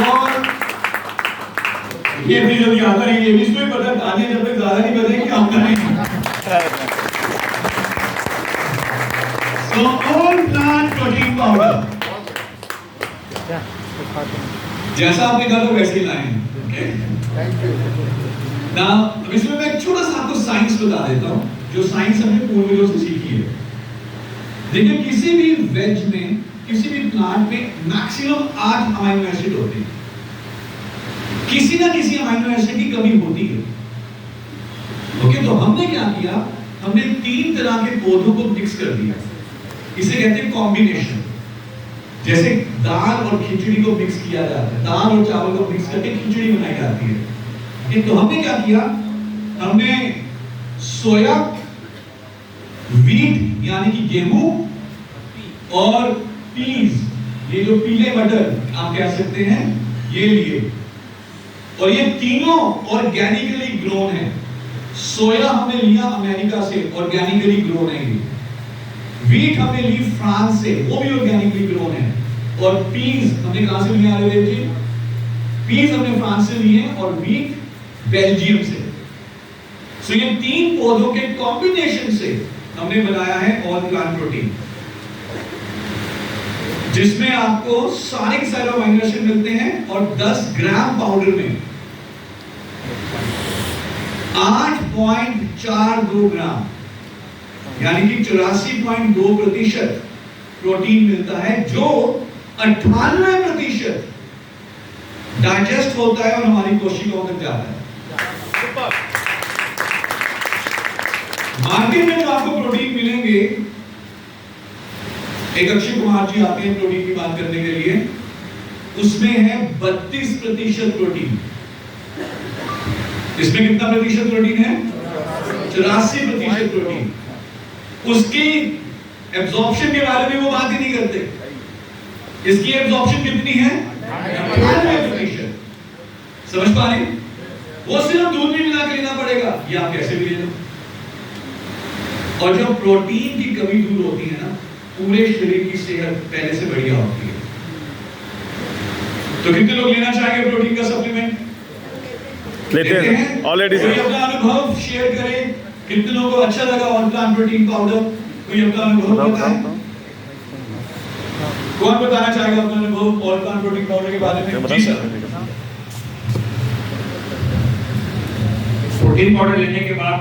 और ये भी जल्दी आता नहीं, ये भी इसमें पता तालियां जब तक ज्यादा नहीं बजेंगी हम करेंगे। So all plant protein powder जैसा आपने कहा वैसे ही लाए हैं। ओके, नाउ अब इसमें मैं एक छोटा सा आपको साइंस बता देता हूँ, जो साइंस हमने पूर्वजों से सीखी है। देखिए किसी भी वेज में, किसी भी प्लांट में मैक्सिमम 8 अमीनो एसिड होते हैं। किसी ना किसी अमीनो एसिड की कमी होती है। ओके, तो हमने क्या किया, हमने 3 तरह के पौधों को मिक्स कर दिया। इसे कहते हैं कॉम्बिनेशन। जैसे दाल और खिचड़ी को मिक्स किया जाता है, दाल और चावल को मिक्स करके खिचड़ी बनाई जाती है। तो हमने क्या किया, हमने सोया, वीट यानी कि गेहूं, और पीस, ये जो पीले मटर आप कह सकते हैं, ये लिए। और ये तीनों ऑर्गेनिकली ग्रोन है। सोया हमने लिया अमेरिका से, ऑर्गेनिकली ग्रोन है ये। वीट हमने ली फ्रांस से, वो भी ऑर्गेनिकली ग्रोन है। और पीस हमने कहां से लिया जी? पीस हमने फ्रांस से लिए और वीट बेल्जियम से। सो ये 3 पौधों के कॉम्बिनेशन से हमने बनाया है ऑल प्लांट प्रोटीन, जिसमें आपको सारे के सारे अमीनो एसिड मिलते हैं। और 10 ग्राम पाउडर में 8.42 ग्राम यानी कि 84.2% प्रोटीन मिलता है, जो 98% डाइजेस्ट होता है और हमारी कोशिकाओं तक जाता है। मार्केट में जो आपको प्रोटीन मिलेंगे, एक अक्षय कुमार जी आते हैं प्रोटीन की बात करने के लिए, उसमें है 32% प्रोटीन। इसमें कितना प्रतिशत प्रोटीन है? 84% प्रोटीन। उसकी एब्जॉर्प्शन के बारे में वो बात ही नहीं करते। इसकी एब्जॉर्प्शन कितनी है? 98%। समझ पा रहे? वो सिर्फ दूध में मिला के लेना पड़ेगा, ये आप कैसे भी ले लो। और जब प्रोटीन की कमी दूर होती है ना, पूरे शरीर की सेहत पहले से बढ़िया होती है। तो कितने लोग लेना चाहेंगे प्रोटीन का सप्लीमेंट? लेते हैं ऑलरेडी। कोई अपना अनुभव शेयर करे, कितने लोगों को अच्छा लगा ऑल प्लांट प्रोटीन पाउडर? कोई अपना अनुभव बताए? कौन बताना चाहेगा अपना अनुभव ऑल प्लांट प्रोटीन पाउडर के बारे में? जी सर। प्रोटीन पाउडर लेने के बाद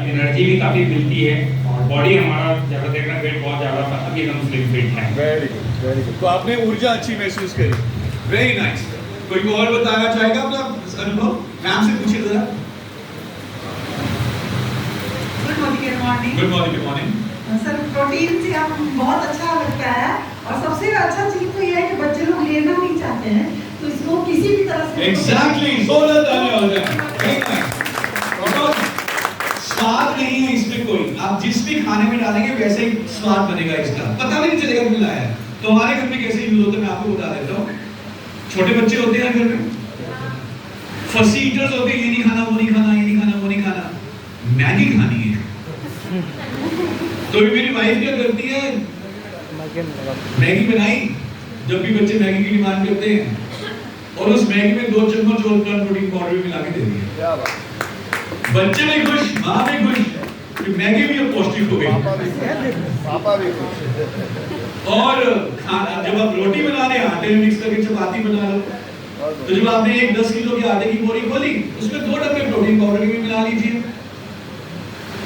एनर्जी भी काफी मिलती है और बॉडी हमारा ज्यादा देखना वेट बहुत ज्यादा था, अभी एकदम स्लिम फिट है। Very good. तो आपने ऊर्जा अच्छी महसूस करी। Very nice. कोई और बताना चाहेगा अपना अनुभव? मैम से पूछिए जरा। Good morning. Good morning. Sir, protein से हम बहुत अच्छा लगता है, और सबसे अच्छा चीज तो यह है कि बच्चे लोग लेना नहीं चाहते हैं, तो इसको किसी भी तरह से एग्जैक्टली स्वाद नहीं है इसमें कोई, आप जिस भी खाने में डालेंगे वैसे ही स्वाद बनेगा इसका, पता भी नहीं चलेगा मिला है। तो हमारे घर में कैसे यूज होता है मैं आपको बता देता हूँ। छोटे बच्चे होते हैं घर में, फर्स्ट ईटर्स होते हैं, ये नहीं खाना, वो नहीं खाना, ये नहीं खाना, वो नहीं खाना, मैगी खानी है। तो मेरी वाइफ क्या करती है, मैगी बनाई, जब भी बच्चे मैगी की डिमांड करते हैं, और उस मैगी में 2 चम्मच ऑल प्लांट प्रोटीन पाउडर भी मिला के दे दिया। बच्चे भी खुश, माँ भी खुश कि मैगी भी अब पौष्टिक हो गई। पापा भी खुश। और जब आप रोटी बना रहे हैं, आटे में मिक्स करके चपाती बना लो, तो जब आपने एक 10 किलो की आटे की बोरी खोली, उसमें 2 डब्बे प्रोटीन पाउडर के भी मिला लीजिए।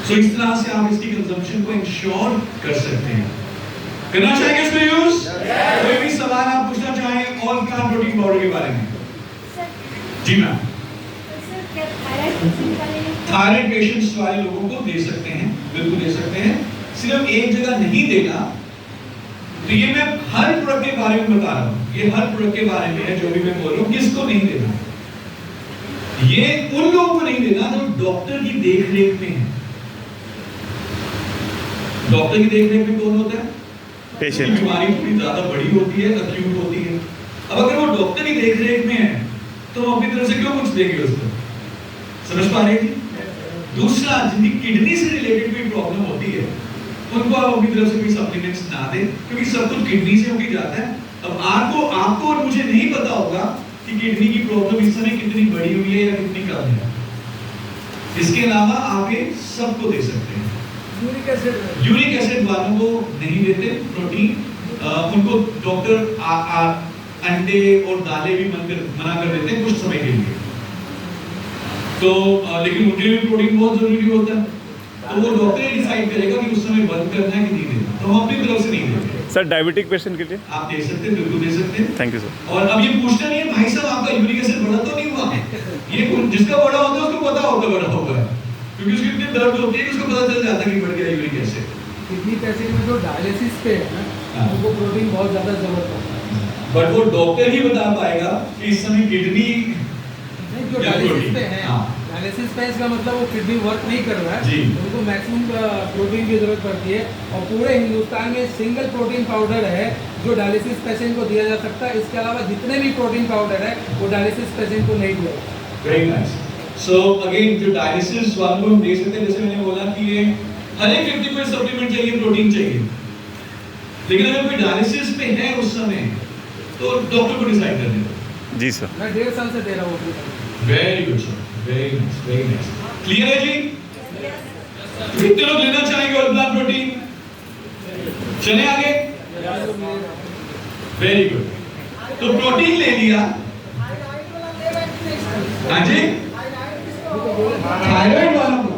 सो इस तरह से आप इसकी कंजम्पशन को इंश्योर कर सकते हैं। करना चाहेंगे इसको यूज? कोई भी सवाल आप पूछना चाहें ऑल प्लांट प्रोटीन पाउडर के बारे में? जी मैम। थायराइड पेशेंट्स वाले लोगों को दे सकते हैं, बिल्कुल दे सकते हैं। सिर्फ एक जगह नहीं देना। तो ये मैं हर प्रोडक्ट के बारे में बता रहा हूँ, ये हर प्रोडक्ट के बारे में है जो भी मैं बोल रहा हूँ, किसको नहीं देना। ये उन लोगों को नहीं देना जो डॉक्टर की देखरेख में है। डॉक्टर की देखरेख में कौन होता है? पेशेंट। बीमारी थोड़ी ज्यादा बड़ी होती है, अक्यूट होती है। अब अगर वो डॉक्टर की देखरेख में है तो हम अपनी तरफ से क्यों कुछ देंगे उसको? समझ पा रहे हैं? दूसरा, जिनकी किडनी से रिलेटेड कोई प्रॉब्लम होती है उनको आप अपनी तरफ से कोई सप्लीमेंट्स ना दें, क्योंकि सब कुछ किडनी से होके जाता है। अब आपको और मुझे नहीं पता होगा कि किडनी की प्रॉब्लम इस समय कितनी बड़ी हुई है या कितनी कम है। इसके अलावा आप ये सबको दे सकते हैं। यूरिक एसिड वालों को नहीं देते प्रोटीन, उनको डॉक्टर अंडे और दालें भी मना कर देते हैं कुछ समय के लिए। तो लेकिन उनके लिए प्रोटीन बहुत जरूरी होता है, तो वो डॉक्टर ही डिसाइड करेगा कि उस समय बंद करना है कि नहीं देना। तो हम अपनी तरफ से नहीं देते। सर डायबिटिक पेशेंट के लिए आप दे सकते हैं, बिल्कुल दे सकते हैं। Thank you sir. और अब ये पूछना नहीं है भाई साहब आपका यूरिक एसिड बढ़ा तो नहीं हुआ, ये जिसका बढ़ा होता है उसको पता होता है बढ़ा होगा, क्योंकि उसकी इतनी दर्द होती है कि उसको पता चल जाता है कि बढ़ गया यूरिक एसिड। किडनी पेशेंट में जो डायलिसिस पे है ना, उनको प्रोटीन बहुत ज्यादा जरूरत होता है। बट वो डॉक्टर ही बता पाएगा कि इस समय किडनी नहीं, जो डायलिसिस पे है, डायलिसिस पे इसका मतलब वो किडनी वर्क नहीं कर रहा है, उनको मैक्सिमम प्रोटीन की जरूरत पड़ती है। और पूरे हिंदुस्तान में सिंगल प्रोटीन पाउडर है जो डायलिसिस पेशेंट को दिया जा सकता है। इसके अलावा जितने भी प्रोटीन पाउडर है वो डायलिसिस पेशेंट को नहीं दिया जाता। Very nice. सो अगेन जो डायलिसिस वालों को हम दे सकते हैं, जैसे मैंने बोला कि ये हर एक व्यक्ति को सप्लीमेंट चाहिए, प्रोटीन चाहिए, लेकिन अगर कोई डायलिसिस पे है उस समय तो डॉक्टर को डिसाइड करने दो। जी सर। मैं 1.5 साल से दे रहा हूँ। Very good sir, very nice, very nice. Clear है जी? कितने लोग लेना चाहेंगे और ब्लड प्रोटीन? चले आगे। Very good. तो प्रोटीन ले लिया। हाँ जी, थायराइड वालों को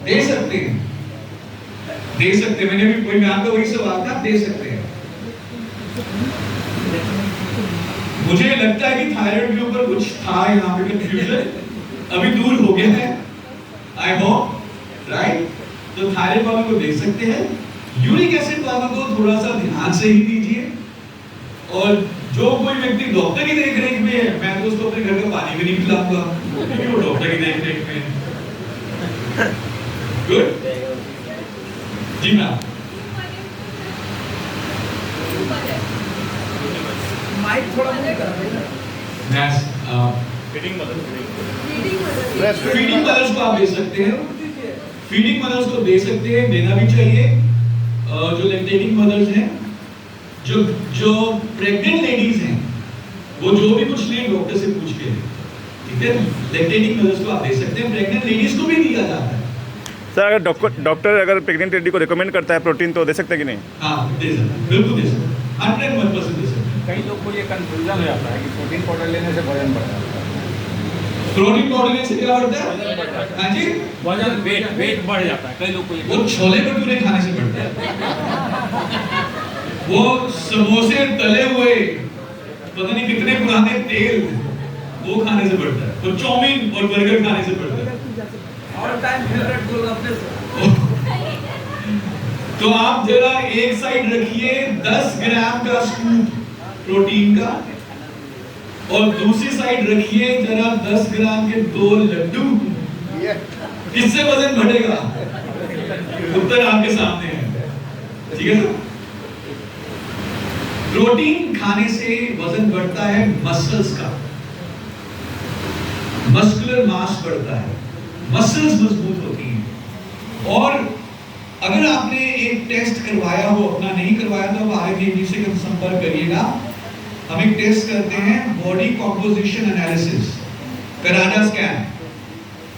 दे सकते हैं, दे सकते हैं। मैंने भी कोई मैम का वही सवाल था, दे सकते हैं। मुझे लगता है कि थायराइड के ऊपर कुछ था यहाँ पे कंफ्यूजन, अभी दूर हो गया है, आई होप, राइट? तो थायराइड वालों को दे सकते हैं। यूरिक एसिड वालों को थोड़ा सा ध्यान से ही दीजिए। और जो कोई व्यक्ति डॉक्टर की देख रेख में है, मैं तो उसको अपने घर का पानी भी नहीं पिलाऊंगा क्योंकि वो डॉक्टर की देख रेख में है। गुड जी मैम। माइक थोड़ा मुझे कर देना। फीडिंग फीडिंग मदर्स को आप दे सकते हैं, फीडिंग मदर्स को दे सकते हैं, देना भी चाहिए। जो लैक्टेटिंग मदर्स हैं, जो प्रेग्नेंट लेडीज हैं, वो जो भी कुछ लें डॉक्टर से पूछ के, ठीक है? लैक्टेटिंग मदर्स को आप दे सकते हैं, प्रेग्नेंट लेडीज को भी दिया जाता है। सर अगर डॉक्टर अगर प्रेग्नेंट लेडी को रिकमेंड करता है प्रोटीन तो दे सकते हैं कि नहीं? हाँ दे सकते हैं, बिल्कुल दे सकते हैं, 100% दे सकते हैं। कई लोग को ये कंफ्यूजन हो जाता है कि प्रोटीन पाउडर लेने से वजन बढ़ता है। प्रोटीन पाउडर लेने से क्या बढ़ता है? हाँ जी, वजन वेट बढ़ जाता है। कई लोग को ये वो छोले भटूरे खाने से बढ़ता है, वो समोसे तले हुए पता नहीं कितने पुराने तेल वो खाने से बढ़ता है, वो चाउमीन और बर्गर खाने से बढ़ता है। ऑल टाइम फेवरेट गोलगप्पे। तो आप जरा एक साइड रखिए 10 ग्राम का स्कूप प्रोटीन का, और दूसरी साइड रखिए जरा 10 ग्राम के 2 लड्डू। किससे वजन बढ़ेगा? उत्तर आपके सामने है, ठीक है सर? प्रोटीन खाने से वजन बढ़ता है मसल्स का, मस्कुलर मास बढ़ता है, मसल्स मजबूत होती हैं। और अगर आपने एक टेस्ट करवाया हो, अपना नहीं करवाया तो आप आगे से संपर्क करिएगा। हम एक टेस्ट करते हैं, body composition analysis, Karada scan.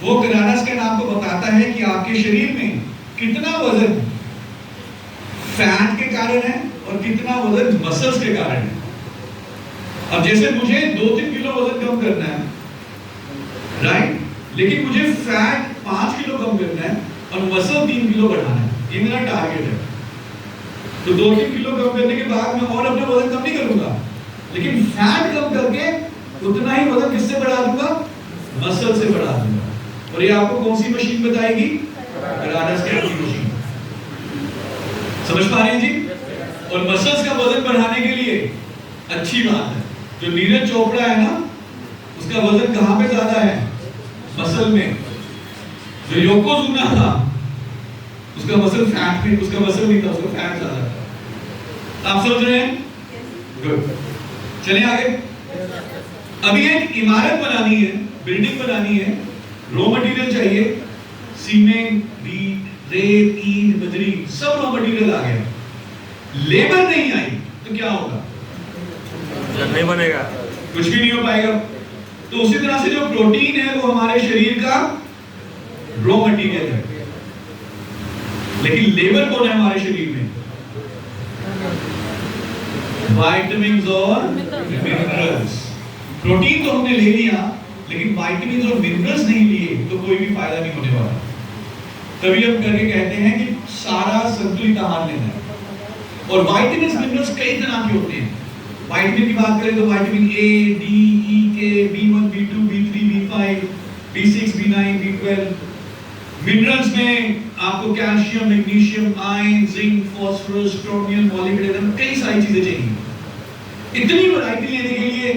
वो कराडा स्कैन आपको बताता है कि आपके शरीर में कितना वजन फैट के कारण है और कितना वजन मसल्स के कारण है। अब जैसे मुझे 2-3 किलो वजन कम करना है, राइट? लेकिन मुझे फैट 5 किलो कम करना है और मसल 3 किलो बढ़ाना है, ये मेरा टारगेट है। तो 2-3 किलो कम करने के बाद मैं और अपना वजन कम नहीं करूंगा, लेकिन फैट कम करके उतना ही वजन किससे बढ़ा दूंगा? मसल से बढ़ा दूंगा। और ये आपको कौन सी मशीन बताएगी? कराडा स्कैन की मशीन। समझ पा रहे हैं जी? और मसल्स का वजन बढ़ाने के लिए अच्छी बात है, जो नीरज चोपड़ा है ना, उसका वजन कहां पे ज्यादा है? मसल में। जो योकोजुना था उसका मसल फैट में, उसका मसल नहीं था, उसका फैट ज्यादा था। आप समझ रहे हैं? गुड। चलिए आगे। अभी एक इमारत बनानी है, बिल्डिंग बनानी है, रॉ मटेरियल चाहिए, सीमेंट, रेत, ईंट, बजरी, सब रॉ मटेरियल आ गया, लेबर नहीं आई तो क्या होगा? नहीं बनेगा। कुछ भी नहीं हो पाएगा। तो उसी तरह से जो प्रोटीन है वो हमारे शरीर का रॉ मटेरियल है, लेकिन लेबर कौन है हमारे शरीर में? विटामिन्स और मिनरल्स। प्रोटीन तो हमने ले लिया, लेकिन विटामिन्स और मिनरल्स नहीं लिए तो कोई भी फायदा नहीं होने वाला। तभी हम करके कहते हैं कि सारा संतुलित आहार लेना है। और विटामिन्स मिनरल्स कई तरह के होते हैं। विटामिन की बात करें तो विटामिन ए, डी, ई, के, B1, B2, B3, B5, B6, B9, B12। Minerals में आपको calcium, magnesium, iron, zinc, phosphorus, chromium, molybdenum, कई सारी चीजें चाहिए। इतनी वैरायटी लेने के लिए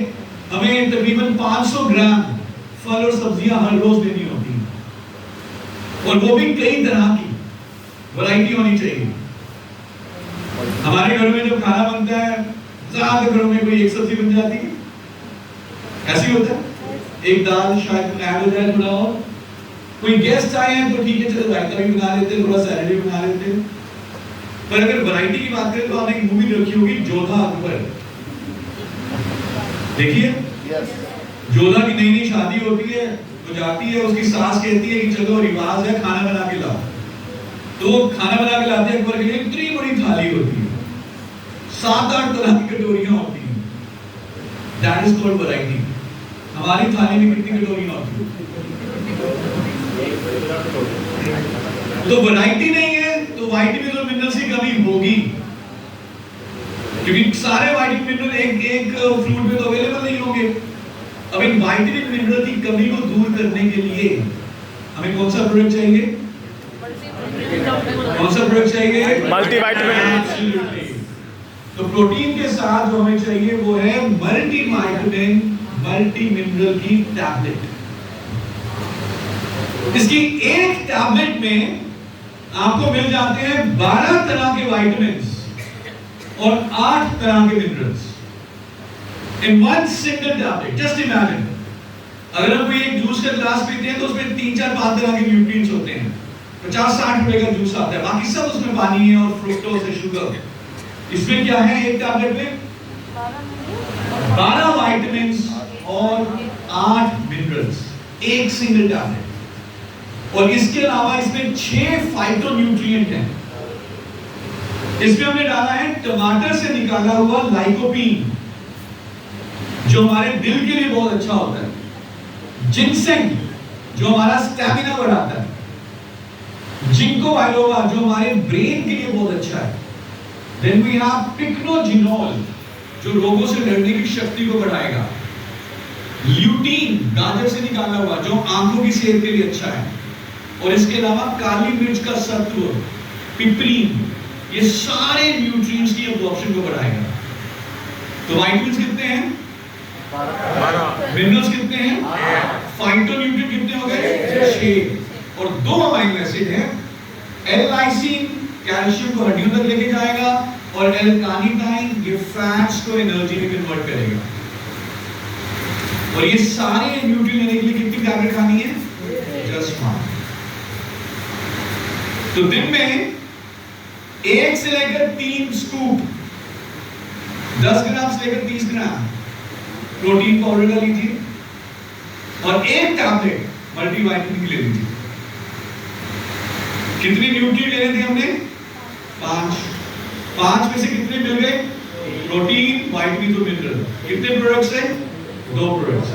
हमें तकरीबन 500 ग्राम फल और सब्जियां हर रोज लेनी होती हैं, और वो भी कई तरह की वैरायटी होनी चाहिए। हमारे घरों में जब खाना बनता है, ज्यादा घरों में कोई एक सब्जी बन जाती है, ऐसे ही होता है, एक दाल शायद ऐड हो जाए थोड़ा, और कोई गेस्ट आए हैं तो ठीक है, चलो रायता भी बना लेते हैं, थोड़ा सैलेड भी बना लेते हैं। पर अगर वैरायटी की बात करें तो आपने एक मूवी रखी होगी जोधा अकबर, देखिए। जोधा की नई नई शादी होती है, वो जाती है, उसकी सास कहती है कि चलो रिवाज है खाना बना के लाओ, तो वो खाना बना के लाते हैं अकबर के लिए। इतनी बड़ी थाली होती है, 7-8 तरह की कटोरियां होती हैं। That is called variety. हमारी थाली में कितनी कटोरियां होती हैं? तो वैरायटी नहीं है तो विटामिन और मिनरल्स की कमी होगी, क्योंकि सारे विटामिन मिनरल एक फ्रूट में तो अवेलेबल नहीं होंगे। अब इन विटामिन मिनरल की कमी को दूर करने के लिए हमें कौन सा प्रोडक्ट चाहिए? कौन सा प्रोडक्ट चाहिए? मल्टीविटामिन। तो प्रोटीन के साथ जो हमें चाहिए वो है मल्टीविटामिन, मल्टी मिनरल की टैबलेट। इसकी एक टैबलेट में आपको मिल जाते हैं 12 तरह के विटामिन्स और 8 तरह के minerals in one single tablet. Just imagine, अगर हम कोई एक जूस का ग्लास पीते हैं तो उसमें 3-4-5 तरह के न्यूट्रिएंट्स होते हैं। 50-60 रुपए का जूस आता है, बाकी सब उसमें पानी है और फ्रुक्टोज है, शुगर। इसमें क्या है एक टैबलेट में? 12 विटामिन्स और 8 मिनरल्स, एक सिंगल टैबलेट। और इसके अलावा इसमें 6 फाइटोन्यूट्रिएंट हैं। इसमें हमने डाला है टमाटर से निकाला हुआ लाइकोपीन, जो हमारे दिल के लिए बहुत अच्छा होता है। जिनसेंग, जो हमारा स्टैमिना बढ़ाता है। जिंको बायोलोबा, जो हमारे ब्रेन के लिए बहुत अच्छा है। देन वी हैव पिक्नोजिनोल, जो रोगों से लड़ने की शक्ति को बढ़ाएगा। ल्यूटीन, गाजर से निकाला हुआ, जो आंखों की सेहत के लिए अच्छा है। और इसके अलावा काली मिर्च का सत्व, पिपरीन, ये सारे न्यूट्रिएंट्स की एब्जॉर्प्शन को बढ़ाएगा। तो विटामिन्स कितने हैं? 12। मिनरल्स कितने हैं? 8। फाइटोन्यूट्रिएंट कितने हो गए? 6। और 2 अमीनो एसिड हैं। एल-लाइसिन कैल्शियम को हड्डियों तक लेके जाएगा, और एल-कार्निटाइन ये फैट्स को एनर्जी में कन्वर्ट करेगा। और ये सारे न्यूट्रिएंट लेने के लिए कितनी टैबलेट खानी है? जस्ट 1। तो दिन में 1 से लेकर 3 स्कूप, 10 ग्राम से लेकर 30 ग्राम प्रोटीन पाउडर का लीजिए, और 1 टैबलेट मल्टीविटामिन की ले लीजिए। कितने न्यूट्रिएंट लेने थे हमने? 5। 5 में से कितने मिल गए? प्रोटीन, विटामिन और मिनरल। कितने प्रोडक्ट्स हैं? 2 प्रोडक्ट्स।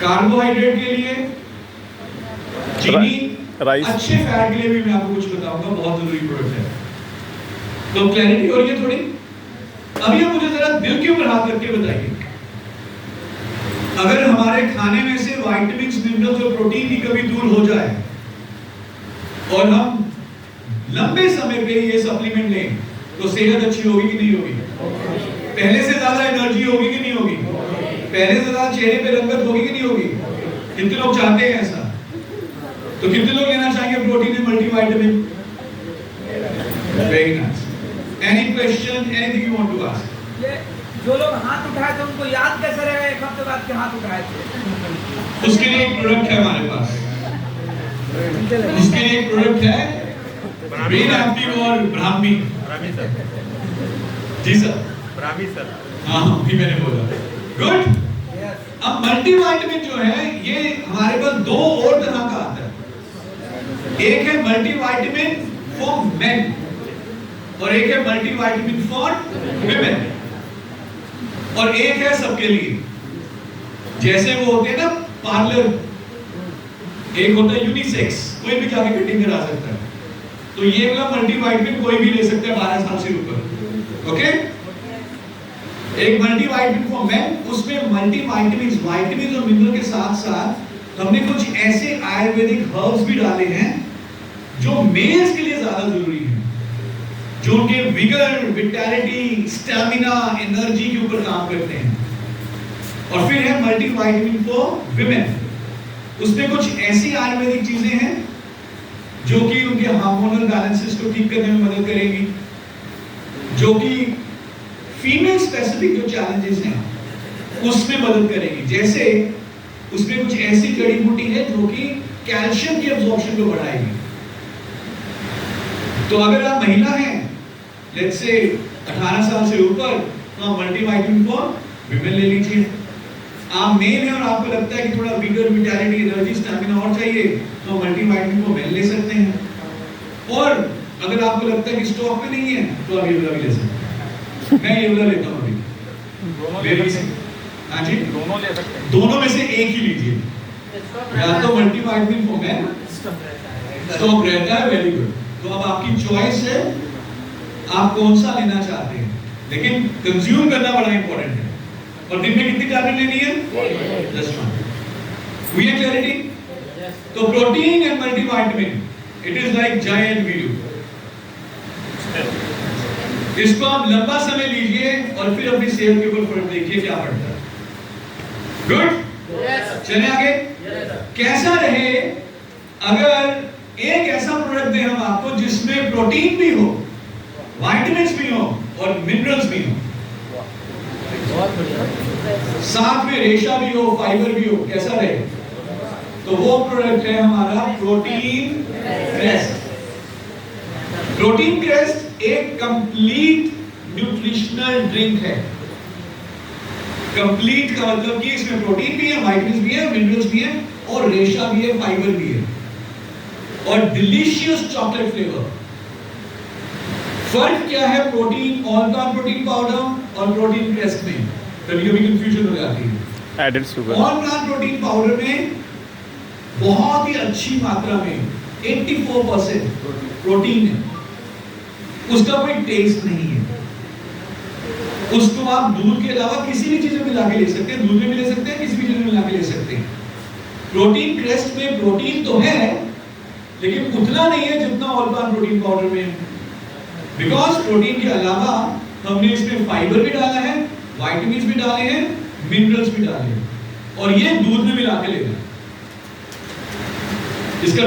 कार्बोहाइड्रेट के लिए चीनी, राइस। अच्छे फैट के लिए भी मैं आपको कुछ बताऊंगा, बहुत जरूरी प्रोडक्ट है। तो क्लैरिटी हो रही है थोड़ी? अभी आप मुझे जरा दिल के ऊपर हाथ करके बताइए, अगर हमारे खाने में से विटामिन्स, मिनरल्स और प्रोटीन की कमी दूर हो जाए और हम लंबे समय पे ये सप्लीमेंट लें, तो सेहत अच्छी होगी कि नहीं होगी? पहले से ज्यादा एनर्जी होगी कि नहीं होगी? पहले से ज्यादा चेहरे पे रंगत होगी कि नहीं होगी? कितने लोग चाहते हैं ऐसा? तो कितने लोग लेना चाहेंगे protein and multivitamin? Very nice. Any question, anything you want to ask? ये जो लोग हाथ उठाए थे उनको याद कैसे रहेगा एक हफ्ते बाद के हाथ उठाए थे? उसके लिए एक प्रोडक्ट है हमारे पास, उसके लिए एक प्रोडक्ट है ब्रेन एक्टिव और ब्राह्मी। जी सर। ब्राह्मी सर। हाँ, भी मैंने बोला। गुड। Yes. अब मल्टीविटामिन जो है ये हमारे पास दो और तरह का आता है। एक है मल्टीविटामिन फॉर मेन और एक है मल्टीविटामिन फॉर विमेन, और एक है सबके लिए। जैसे वो होते हैं ना पार्लर, एक होता है यूनिसेक्स, कोई भी जाके कटिंग करा सकता है, तो ये वाला मल्टीविटामिन कोई भी ले सकता है 12 साल से ऊपर। ओके, एक मल्टीविटामिन फॉर मेन, उसमें मल्टीविटामिन, विटामिन और मिनरल के साथ साथ हमने कुछ ऐसे आयुर्वेदिक हर्ब्स भी डाले हैं जो मेल्स के लिए ज्यादा जरूरी है, जो उनके विगर, विटैलिटी, स्टैमिना, एनर्जी के ऊपर काम करते हैं। और फिर है मल्टीविटामिन फॉर विमेन, उसमें कुछ ऐसी आयुर्वेदिक चीजें हैं जो कि उनके हार्मोनल बैलेंसेस को ठीक करने में मदद करेगी, जो कि फीमेल स्पेसिफिक जो चैलेंजेस हैं उसमें मदद करेगी। जैसे उसमें कुछ ऐसी जड़ी बूटी है जो कि कैल्शियम की अब्जॉर्प्शन को बढ़ाएगी। तो अगर आप महिला हैं, लेट्स से 18 साल से ऊपर, तो आप मल्टीविटामिन फॉर विमेन ले लीजिए। आप मेल हैं और आपको लगता है कि थोड़ा विगर, विटैलिटी, एनर्जी, स्टैमिना और चाहिए, तो मल्टीविटामिन फॉर मेन ले सकते हैं। और अगर आपको लगता है कि स्टॉक में नहीं है, तो आप ये वाला भी ले सकते हैं। मैं ये वाला लेता हूँ अभी। दोनों मेरी ले से, सकते हाँ जी, हैं, दोनों ले सकते हैं। दोनों में से एक ही लीजिए, या तो मल्टीविटामिन फॉर मेन स्टॉक रहता है, वेरी गुड। तो अब आपकी चॉइस है आप कौन सा लेना चाहते हैं, लेकिन कंज्यूम करना बड़ा इंपॉर्टेंट है। और दिन में कितनी टैबलेट लेनी है? Just one. वी है क्लैरिटी? तो protein and multivitamin, it is like giant Veeru. इसको आप लंबा समय लीजिए और फिर अपनी सेहत के ऊपर फर्क देखिए क्या पड़ता है। गुड, चले आगे। कैसा रहे अगर एक ऐसा प्रोडक्ट दें हम आपको जिसमें प्रोटीन भी हो, विटामिन्स भी हो और मिनरल्स भी हो, साथ में रेशा भी हो, फाइबर भी हो, कैसा रहे? तो वो प्रोडक्ट है हमारा प्रोटीन क्रेस्ट। प्रोटीन क्रेस्ट एक कंप्लीट न्यूट्रिशनल ड्रिंक है। कंप्लीट का मतलब कि इसमें प्रोटीन भी है, विटामिन्स भी है, मिनरल्स भी है और रेशा भी है, फाइबर भी है, और डिलीशियस चॉकलेट फ्लेवर। फर्क क्या है protein, all plant protein powder और प्रोटीन क्रेस्ट में? कभी-कभी कंफ्यूजन हो जाती है। Added sugar. All plant protein powder में बहुत ही अच्छी मात्रा में 84% प्रोटीन है, उसका कोई टेस्ट नहीं है। उसको आप दूध के अलावा किसी भी चीज में मिला के ले सकते हैं, दूध में भी ले सकते हैं, किसी भी चीज में मिला के ले सकते हैं। प्रोटीन क्रेस्ट में प्रोटीन तो है लेकिन उतना नहीं है जितना ऑल प्लांट प्रोटीन पाउडर में है, बिकॉज प्रोटीन के अलावा हमने इसमें फाइबर भी डाला है, विटामिन्स भी डाले हैं, मिनरल्स भी डाले हैं, और ये दूध में मिला के लेना। इसका